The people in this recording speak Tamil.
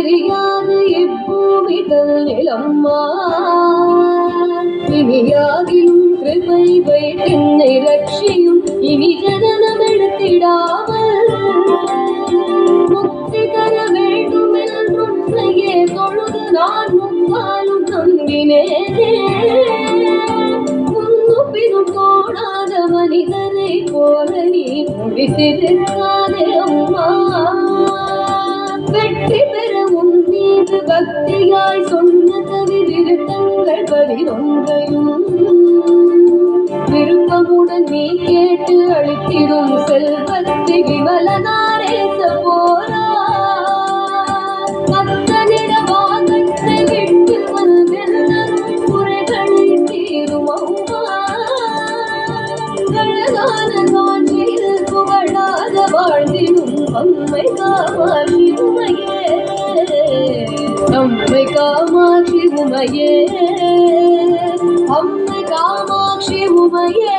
பிரியாத இப்பூமி தன்னிலம்மா இனியாகிலும் கிருபை வைத்தென்னை ரட்சியும் இனி ஜனனம் எடுத்திடாமல் முக்தி தர வேண்டும் என்றுன்னையே தொழுது நான் முக்காலும் நம்பினேனே முன்னும் பின்னும் தோணாத மனிதரை போல நீ முடித்திருக்காதே அம்மா வெற்றி பெற உன் மீது பக்தியாய் சொன்ன கவி விருத்தங்கள் 11 விருப்பமுடன் நீ கேட்டு அளித்திடும் செல்வத்தை விமலனாரேச போரா அத்தனிட வாதத்தை விட்டு வந்தெல்லரும் குறைகளை தீரும் அம்மா அழகான காட்சியில் புகழாத வாழ்ந்திடும் அம்மை காமாட்சி உமையே அம்மை காமாட்சி உமையே அம்மை காமாட்சி உமையே